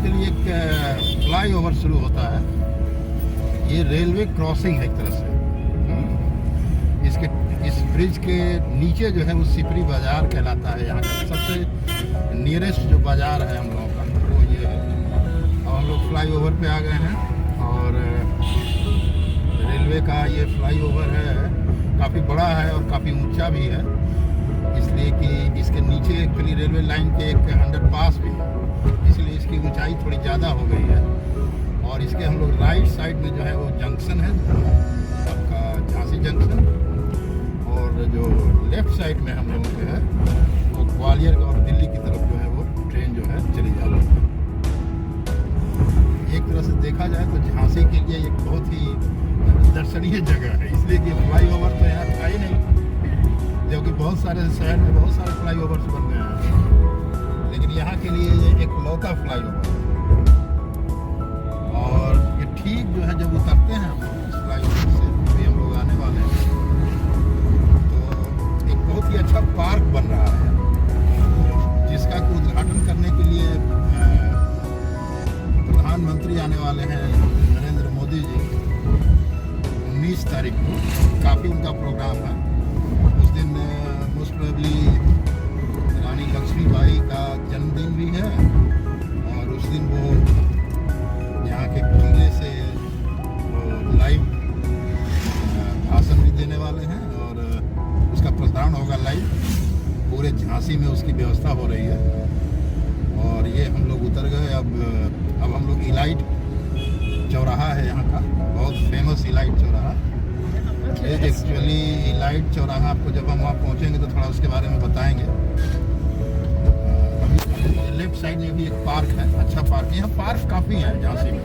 Actually एक fly over शुरू होता है। ये रेलवे क्रॉसिंग है एक तरह से। इस ब्रिज के नीचे जो है वो सिपरी बाज़ार कहलाता है। यहाँ का सबसे नियरेस्ट जो बाज़ार है हम लोगों का वो ये है। अब हम लोग फ्लाई ओवर पे आ गए हैं और रेलवे का ये फ्लाई ओवर है, काफ़ी बड़ा है और काफ़ी ऊंचा भी है, इसलिए कि इसके नीचे एक्चुअली रेलवे लाइन के एक अंडरपास भी है, इसलिए इसकी ऊंचाई थोड़ी ज़्यादा हो गई है। और इसके हम लोग राइट साइड में जो है वो जंक्शन है आपका झांसी जंक्शन, और जो लेफ्ट साइड में हम लोगों के है वो ग्वालियर और दिल्ली की तरफ जो है वो ट्रेन जो है चली जाती है। एक तरह से देखा जाए तो झांसी के लिए एक बहुत ही दर्शनीय जगह है, इसलिए कि फ्लाई ओवर तो यहाँ था ही नहीं, जबकि बहुत सारे शहर में बहुत सारे फ्लाई ओवर्स बन गए हैं, लेकिन यहाँ के लिए ये एक लौता फ्लाई ओवर है। और ये ठीक जो है जब उतरते हैं हम लोग इस फ्लाई ओवर से, अभी हम लोग आने वाले हैं, तो एक बहुत ही अच्छा पार्क बन रहा है, जिसका उद्घाटन करने के लिए प्रधानमंत्री आने वाले हैं नरेंद्र मोदी जी 19 तारीख को। काफ़ी उनका प्रोग्राम है उस दिन। मोस्ट प्रोबेबली रानी लक्ष्मीबाई का जन्मदिन भी है और उस दिन वो यहाँ के किले से लाइव भाषण भी देने वाले हैं और उसका प्रसारण होगा लाइव। पूरे झांसी में उसकी व्यवस्था हो रही है। और ये हम लोग उतर गए। अब हम लोग इलाइट चौराहा है यहाँ का, बहुत फेमस इलाइट चौराहा। एक्चुअली इलाइट चौराहा आपको जब हम वहाँ पहुँचेंगे तो थोड़ा उसके बारे में बताएंगे। अभी लेफ्ट साइड में भी एक पार्क है, अच्छा पार्क है। यहाँ पार्क काफ़ी है झांसी में।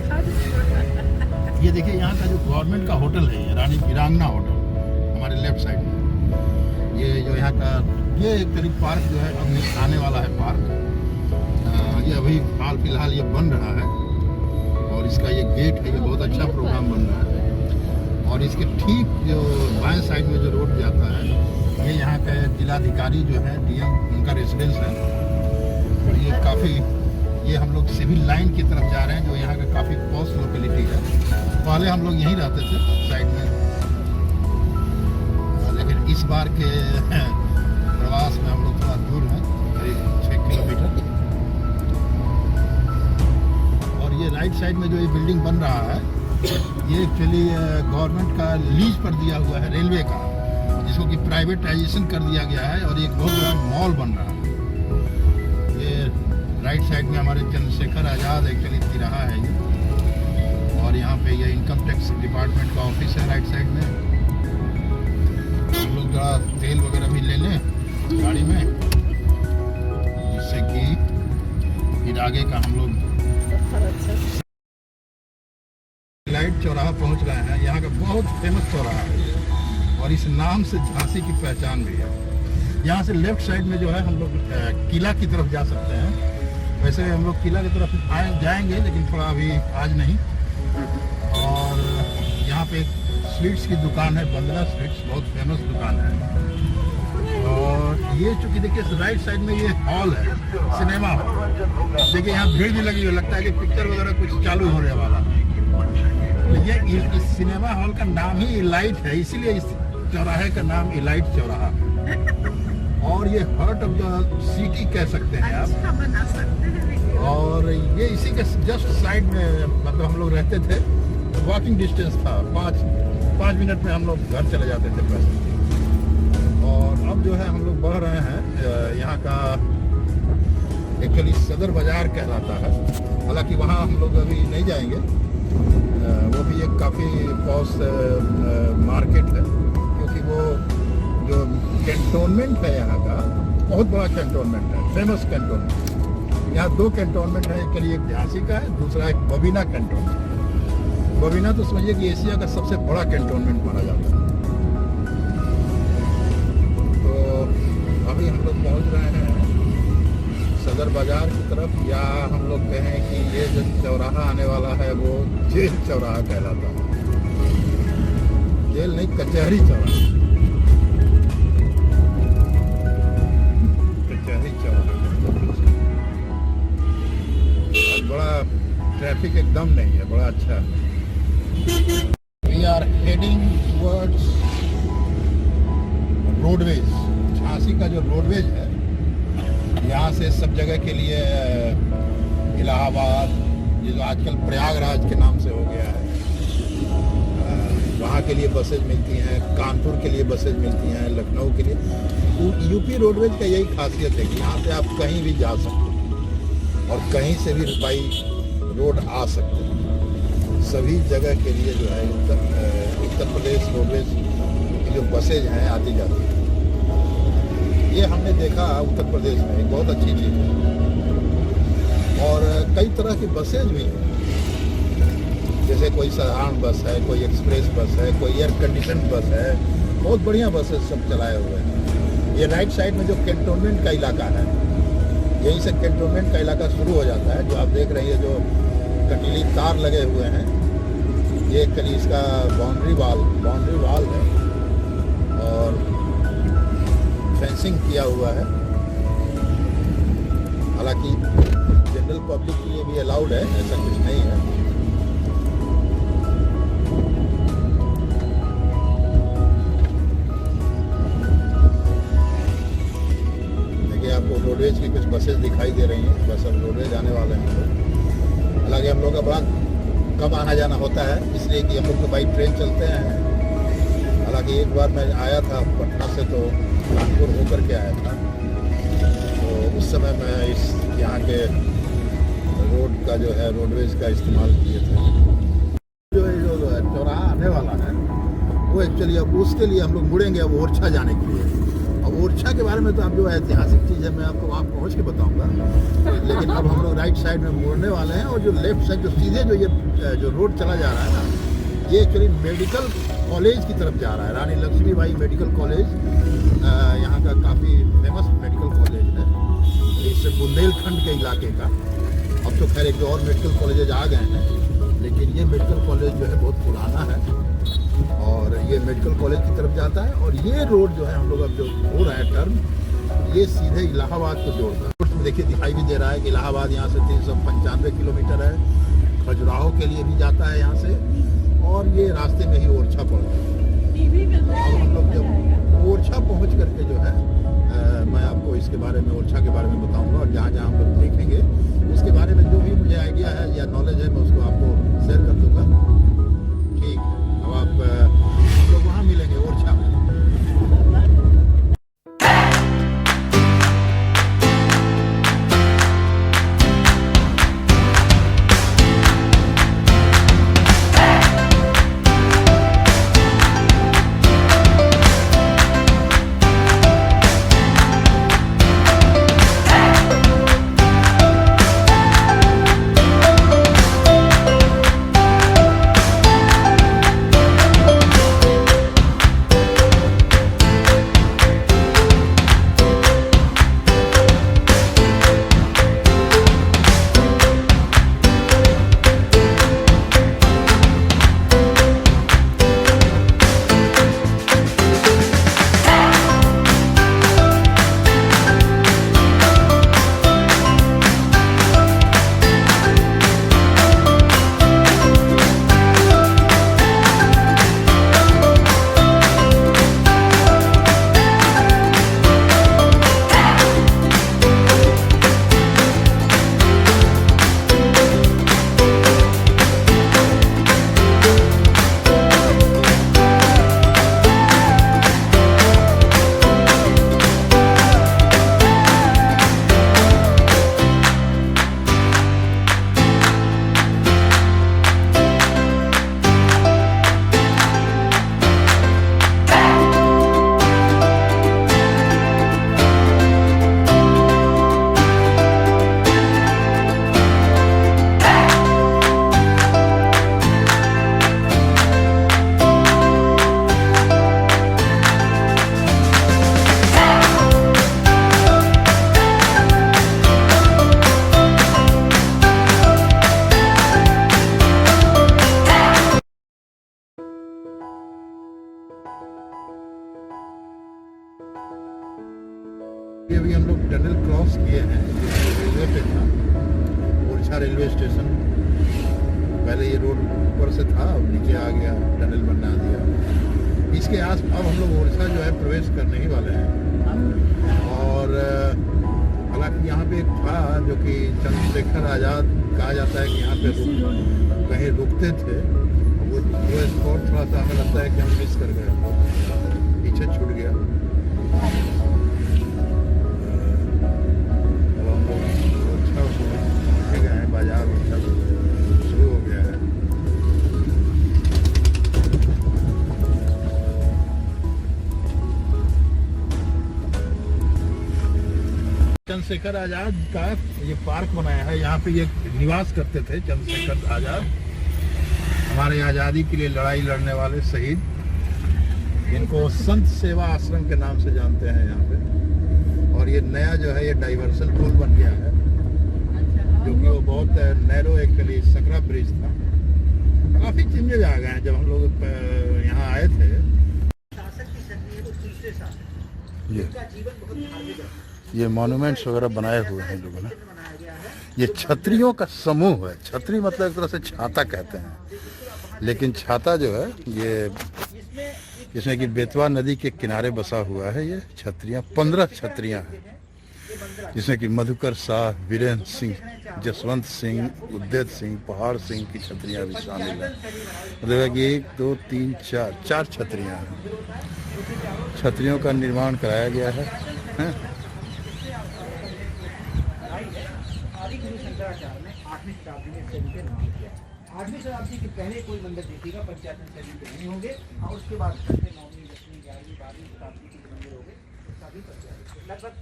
ये देखिए यहाँ का जो गवर्नमेंट का होटल है, ये रानी वीरांगना होटल हमारे लेफ्ट साइड में। ये जो यहाँ का ये एक करीब पार्क जो है अब आने वाला है पार्क। ये अभी हाल फिलहाल ये बन रहा है और इसका ये गेट है, ये बहुत अच्छा प्रोग्राम बन रहा है। और इसके ठीक जो बाएं साइड में जो रोड जाता है, ये यहाँ का जिलाधिकारी जो है डीएम, उनका रेसिडेंस है। और ये काफ़ी, ये हम लोग सिविल लाइन की तरफ जा रहे हैं, जो यहाँ का काफ़ी पॉश लोकेलिटी है। पहले हम लोग यहीं रहते थे साइड में, लेकिन इस बार के प्रवास में हम लोग थोड़ा दूर हैं, करीब 6 किलोमीटर। और ये राइट साइड में जो ये बिल्डिंग बन रहा है, ये एक्चुअली गवर्नमेंट का लीज पर दिया हुआ है रेलवे का, जिसको कि प्राइवेटाइजेशन कर दिया गया है और एक बहुत बड़ा मॉल बन रहा है। ये राइट साइड में हमारे चंद्रशेखर आज़ाद एक्चुअली तिराहा है ये। और यहाँ पे ये इनकम टैक्स डिपार्टमेंट का ऑफिस है राइट साइड में। हम लोग थोड़ा तेल वगैरह भी ले लें गाड़ी में, जिससे कि फिर आगे का हम लोग लाइट चौराहा पहुंच रहे हैं। यहाँ का बहुत फेमस चौराहा है और इस नाम से झांसी की पहचान भी है। यहाँ से लेफ्ट साइड में जो है हम लोग किला की तरफ जा सकते हैं। वैसे हम लोग किला की तरफ जाएंगे, लेकिन थोड़ा अभी आज नहीं। और यहाँ पे एक स्वीट्स की दुकान है, बंदना स्वीट्स, बहुत फेमस दुकान है। और ये चूँकि देखिए राइट साइड में ये हॉल है, सिनेमा हॉल। देखिए यहाँ भीड़ भी लगी हुई, लगता है कि पिक्चर वगैरह कुछ चालू होने वाला। ये इस सिनेमा हॉल का नाम ही इलाइट है, इसीलिए इस चौराहे का नाम इलाइट चौराहा। और ये हार्ट ऑफ द सिटी कह सकते हैं आप। और ये इसी के जस्ट साइड में मतलब हम लोग रहते थे, वॉकिंग डिस्टेंस था, 5 मिनट में हम लोग घर चले जाते थे बस। और अब जो है हम लोग बढ़ रहे हैं, यहाँ का एक्चुअली सदर बाजार कहलाता है। हालांकि वहाँ हम लोग अभी नहीं जाएंगे, वो भी एक काफ़ी पॉश मार्केट है, क्योंकि वो जो कैंटोनमेंट है यहाँ का, बहुत बड़ा कैंटोनमेंट है, फेमस कैंटोनमेंट। यहाँ 2 कैंटोनमेंट है, एक झांसी का है, दूसरा एक बबीना कैंटोनमेंट। बबीना तो समझिए कि एशिया का सबसे बड़ा कैंटोनमेंट माना जाता है। तो अभी हम लोग पहुँच रहे हैं सदर बाजार की तरफ, या हम लोग कहें कि ये जो चौराहा आने वाला है वो जेल चौराहा कहलाता है। जेल नहीं, कचहरी चौराहा, कचहरी चौराहा। बड़ा ट्रैफिक एकदम नहीं है, बड़ा अच्छा है। We are heading towards roadways. Jhansi का जो रोडवेज है, यहाँ से सब जगह के लिए इलाहाबाद, ये जो आजकल प्रयागराज के नाम से हो गया है, वहाँ के लिए बसेज मिलती हैं, कानपुर के लिए बसेज मिलती हैं, लखनऊ के लिए। यूपी रोडवेज का यही खासियत है कि यहाँ से आप कहीं भी जा सकते हैं और कहीं से भी रुपाई रोड आ सकते हैं। सभी जगह के लिए जो है उत्तर प्रदेश रोडवेज की जो बसेज हैं आती जाती हैं। ये हमने देखा उत्तर प्रदेश में, एक बहुत अच्छी चीज़ है। और कई तरह की बसेज भी हैं, जैसे कोई साधारण बस है, कोई एक्सप्रेस बस है, कोई एयर कंडीशन बस है, बहुत बढ़िया बसेस सब चलाए हुए हैं। ये राइट साइड में जो कैंटोनमेंट का इलाका है, यहीं से कैंटोनमेंट का इलाका शुरू हो जाता है। जो आप देख रही है, जो कटीली तार लगे हुए हैं, ये कहीं इसका बाउंड्री वाल है और फेंसिंग किया हुआ है। हालांकि जनरल पब्लिक के लिए भी अलाउड है, ऐसा कुछ नहीं है। आपको रोडवेज की कुछ बसेस दिखाई दे रही हैं, बस अब रोडवेज आने वाले हैं। हालांकि हम लोग का बड़ा कम आना जाना होता है, इसलिए कि हम लोग तो बाई ट्रेन चलते हैं। हालांकि एक बार मैं आया था पटना से, तो कानपुर होकर के आया था, तो उस समय मैं इस यहाँ के रोड का जो है रोडवेज का इस्तेमाल किए थे। जो चौराहा आने वाला है वो एक्चुअली अब उसके लिए हम लोग मुड़ेंगे अब ओरछा जाने के लिए। अब ओरछा के बारे में तो आप जो ऐतिहासिक चीज़ है मैं आपको वहाँ पहुँच के बताऊँगा, लेकिन अब हम लोग राइट साइड में मुड़ने वाले हैं। और जो लेफ्ट साइड जो सीधे जो रोड चला जा रहा है ना, ये एक्चुअली मेडिकल कॉलेज की तरफ जा रहा है। रानी लक्ष्मीबाई मेडिकल कॉलेज यहाँ का काफ़ी फेमस मेडिकल कॉलेज है, इससे बुंदेलखंड के इलाके का। अब तो खैर एक और मेडिकल कॉलेज आ गए हैं, लेकिन ये मेडिकल कॉलेज जो है बहुत पुराना है और ये मेडिकल कॉलेज की तरफ जाता है। और ये रोड जो है हम लोग अब जो हो रहा है टर्न, ये सीधे इलाहाबाद को जोड़ता है। उसमें देखिए दिखाई भी दे रहा है कि इलाहाबाद यहाँ से 395 किलोमीटर है, खजुराहो के लिए भी जाता है यहाँ से, और ये रास्ते में ही ओरछा पड़ता है। अब हम लोग जब ओरछा पहुँच करके जो है मैं आपको इसके बारे में, ओरछा के बारे में बताऊँगा, और जहाँ जहाँ हम लोग देखेंगे उसके बारे में जो भी मुझे आइडिया है या नॉलेज है मैं उसको आपको शेयर कर दूँगा। ठीक, अब आप हम लोग वहाँ मिलेंगे ओरछा में। अभी हम लोग टनल क्रॉस किए हैं, रेलवे पे था ओरछा रेलवे स्टेशन। पहले ये रोड ऊपर से था, अब नीचे आ गया, टनल बना दिया। इसके आस अब हम लोग ओरछा जो है प्रवेश करने ही वाले हैं। और हालांकि यहाँ पे एक था जो कि चंद्रशेखर आज़ाद, कहा जाता है कि यहाँ पे कहीं रुकते थे। वो स्पॉट थोड़ा सा हमें लगता है कि हम मिस कर गए, पीछे छूट गया। अब हम लोग ओरछा पहुँच गए हैं, बाजार ओरछा शुरू हो गया है। चंद्रशेखर आज़ाद का ये पार्क बनाया है, यहाँ पे ये निवास करते थे चंद्रशेखर आज़ाद, हमारे आज़ादी के लिए लड़ाई लड़ने वाले शहीद। इनको संत सेवा आश्रम के नाम से जानते हैं यहाँ पे। और ये नया जो है ये डाइवर्सल पुल बन गया है, जो कि वो बहुत नैरो एक्चुअली सकरा ब्रिज था। काफ़ी चेंजेज आ गए हैं जब हम लोग यहाँ आए थे। ये मॉन्यूमेंट्स वगैरह बनाए हुए हैं लोगों ने। ये छतरियों का समूह है। छतरी मतलब एक तरह से छाता कहते हैं, लेकिन छाता जो है ये जिसमें कि बेतवा नदी के किनारे बसा हुआ है। ये छतरियाँ 15 छतरियाँ हैं, जिसमें कि मधुकर शाह, वीरेंद्र सिंह, जसवंत सिंह, उद्देत सिंह, पहाड़ सिंह की छतरियाँ भी शामिल हैं। मतलब कि 1 2 3 4 छतरियाँ हैं। छतरियों का निर्माण कराया गया है। आठवीं शताब्दी के पहले कोई मंदिर देखिएगा पंचायत शैली के नहीं होंगे, और उसके बाद 9वीं 10वीं 11वीं 12वीं शताब्दी के मंदिर होंगे सभी पंचायत लगभग।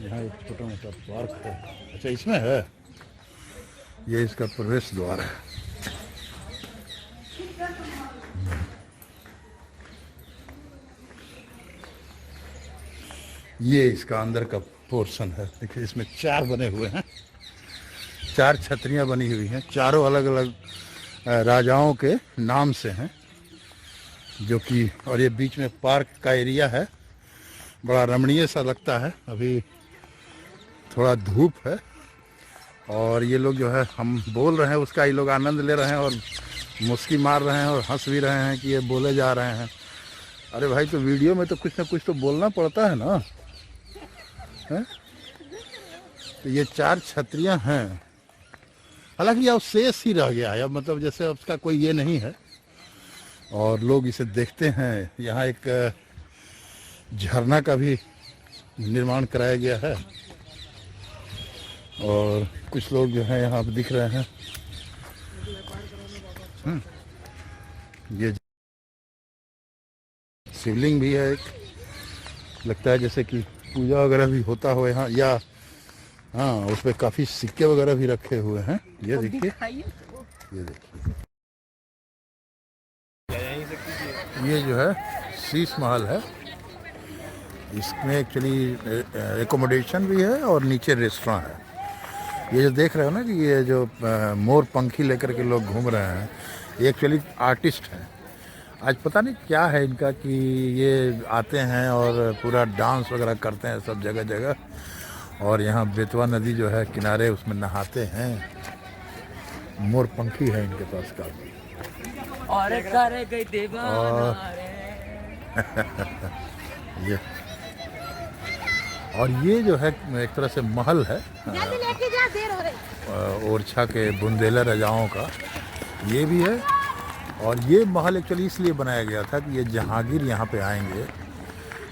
यहाँ एक छोटा मोटा पार्क है। अच्छा, इसमें है, ये इसका प्रवेश द्वार है। ये इसका अंदर का पोर्शन है। देखिए इसमें 4 बने हुए हैं, 4 छतरियाँ बनी हुई हैं। चारों अलग अलग राजाओं के नाम से हैं, जो कि, और ये बीच में पार्क का एरिया है। बड़ा रमणीय सा लगता है। अभी थोड़ा धूप है और ये लोग जो है हम बोल रहे हैं उसका ये लोग आनंद ले रहे हैं और मुस्की मार रहे हैं और हंस भी रहे हैं कि ये बोले जा रहे हैं। अरे भाई, तो वीडियो में तो कुछ ना कुछ तो बोलना पड़ता है ना, है? तो ये 4 छतरियाँ हैं। हालांकि अब शेष ही रह गया है, अब मतलब जैसे उसका कोई ये नहीं है, और लोग इसे देखते हैं। यहाँ एक झरना का भी निर्माण कराया गया है और कुछ लोग जो है यहाँ पे दिख रहे हैं। ये शिवलिंग भी है एक, लगता है जैसे कि पूजा वगैरह भी होता हो यहाँ, या हाँ, उस पर काफी सिक्के वगैरह भी रखे हुए हैं। ये देखिए, ये देखिए, ये जो है शीश महल है। इसमें एक्चुअली एकोमोडेशन भी है और नीचे रेस्टोरेंट है। ये जो देख रहे हो ना कि ये जो मोर पंखी लेकर के लोग घूम रहे हैं, ये एक्चुअली आर्टिस्ट हैं। आज पता नहीं क्या है इनका कि ये आते हैं और पूरा डांस वगैरह करते हैं सब जगह जगह, और यहाँ बेतवा नदी जो है किनारे, उसमें नहाते हैं। मोर पंखी है इनके पास काफी। और ये जो है एक तरह से महल है ओरछा के बुंदेला राजाओं का, ये भी है। और ये महल एक्चुअली इसलिए बनाया गया था कि ये जहांगीर यहाँ पे आएंगे,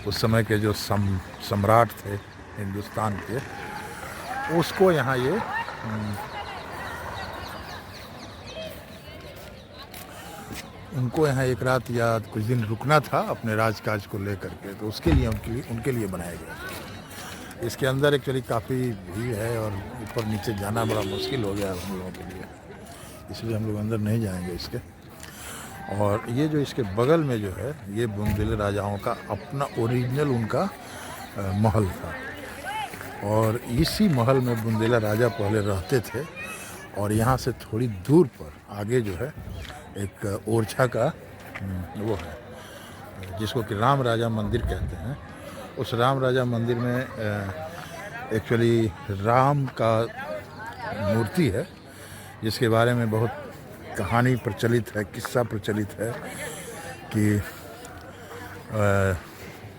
उस समय के जो सम्राट थे हिंदुस्तान के, उसको यहाँ ये उनको यहाँ एक रात या कुछ दिन रुकना था अपने राजकाज को लेकर के, तो उसके लिए उनके लिए बनाया गया था। इसके अंदर एक्चुअली काफ़ी भीड़ है और ऊपर नीचे जाना बड़ा मुश्किल हो गया हम लोगों के लिए, इसलिए हम लोग अंदर नहीं जाएंगे इसके। और ये जो इसके बगल में जो है, ये बुंदेला राजाओं का अपना ओरिजिनल उनका महल था, और इसी महल में बुंदेला राजा पहले रहते थे। और यहाँ से थोड़ी दूर पर आगे जो है एक ओरछा का वो है, जिसको कि राम राजा मंदिर कहते हैं। उस राम राजा मंदिर में एक्चुअली राम का मूर्ति है, जिसके बारे में बहुत कहानी प्रचलित है, किस्सा प्रचलित है कि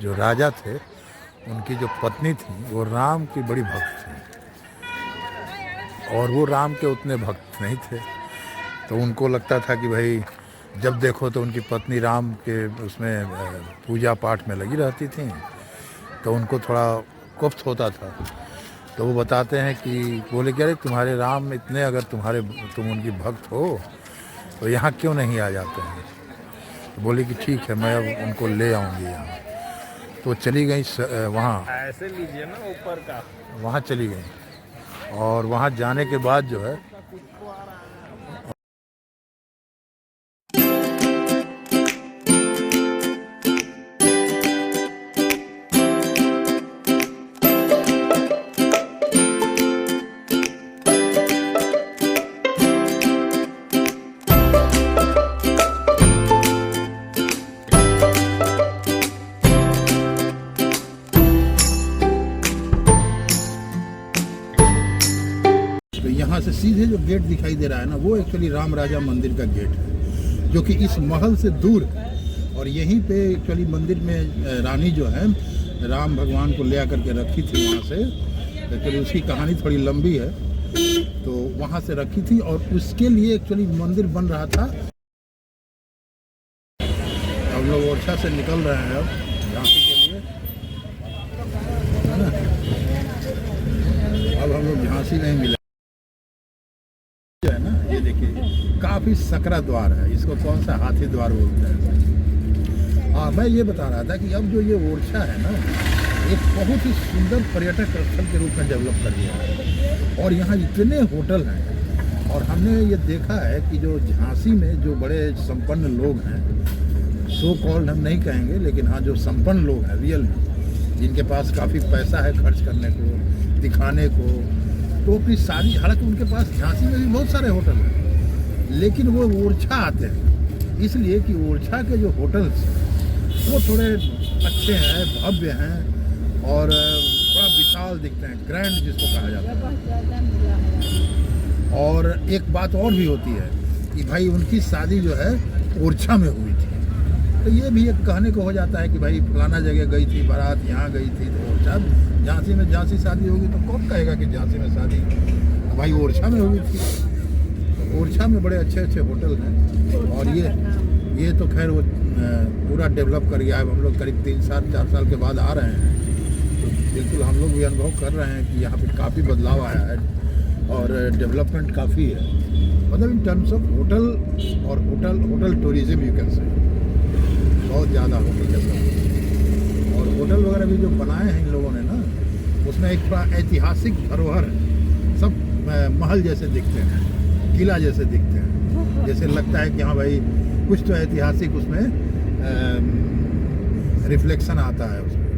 जो राजा थे उनकी जो पत्नी थी वो राम की बड़ी भक्त थी और वो राम के उतने भक्त नहीं थे। तो उनको लगता था कि भाई जब देखो तो उनकी पत्नी राम के उसमें पूजा पाठ में लगी रहती थी, तो उनको थोड़ा कुफ्त होता था। तो वो बताते हैं कि बोले कि अरे तुम्हारे राम इतने, अगर तुम उनकी भक्त हो तो यहाँ क्यों नहीं आ जाते हैं। तो बोले कि ठीक है, मैं अब उनको ले आऊँगी यहाँ। तो चली गई वहाँ, ऐसे लीजिए ना ऊपर का, वहाँ चली गई और वहाँ जाने के बाद जो है यहाँ से सीधे जो गेट दिखाई दे रहा है ना, वो एक्चुअली राम राजा मंदिर का गेट है, जो कि इस महल से दूर है। और यहीं पे एक्चुअली मंदिर में रानी जो है राम भगवान को ले आकर के रखी थी वहाँ से। एक्चुअली उसकी कहानी थोड़ी लंबी है, तो वहाँ से रखी थी और उसके लिए एक्चुअली मंदिर बन रहा था। हम लोग ओरछा से निकल रहे हैं अब झांसी के लिए, है ना। अब हम लोग झांसी नहीं मिले जो है ना, ये देखिए काफी सकरा द्वार है, इसको कौन सा हाथी द्वार बोलते हैं। हाँ, मैं ये बता रहा था कि अब जो ये ओरछा है ना, एक बहुत ही सुंदर पर्यटक स्थल के रूप में डेवलप कर दिया है और यहाँ इतने होटल हैं। और हमने ये देखा है कि जो झांसी में जो बड़े संपन्न लोग हैं, सो कॉल्ड हम नहीं कहेंगे, लेकिन हाँ जो संपन्न लोग हैं रियल में, जिनके पास काफ़ी पैसा है खर्च करने को, दिखाने को, तो अपनी सारी, हालांकि उनके पास झांसी में भी बहुत सारे होटल हैं, लेकिन वो ओरछा आते हैं इसलिए कि ओरछा के जो होटल्स वो थोड़े अच्छे हैं, भव्य हैं और बड़ा विशाल दिखते हैं, ग्रैंड जिसको कहा जाता है। और एक बात और भी होती है कि भाई उनकी शादी जो है ओरछा में हुई थी, तो ये भी एक कहने को हो जाता है कि भाई फलाना जगह गई थी बारात, यहाँ गई थी तो ओरछा, झांसी में झांसी शादी होगी तो कौन कहेगा कि झांसी में शादी, भाई ओरछा में हुई थी। तो ओरछा में बड़े अच्छे अच्छे होटल हैं और ये तो खैर वो पूरा डेवलप कर गया है। हम लोग करीब 3-4 साल के बाद आ रहे हैं, तो बिल्कुल हम लोग भी अनुभव कर रहे हैं कि यहाँ पे काफ़ी बदलाव आया है और डेवलपमेंट काफ़ी है, मतलब इन टर्म्स ऑफ होटल और hotel tourism you can say, बहुत ज़्यादा होटल के साथ। और होटल वगैरह भी जो बनाए हैं इन लोगों ने ना, उसमें एक थोड़ा ऐतिहासिक धरोहर है, सब महल जैसे दिखते हैं, किला जैसे दिखते हैं, जैसे लगता है कि हाँ भाई कुछ तो ऐतिहासिक उसमें रिफ्लेक्शन आता है उसमें।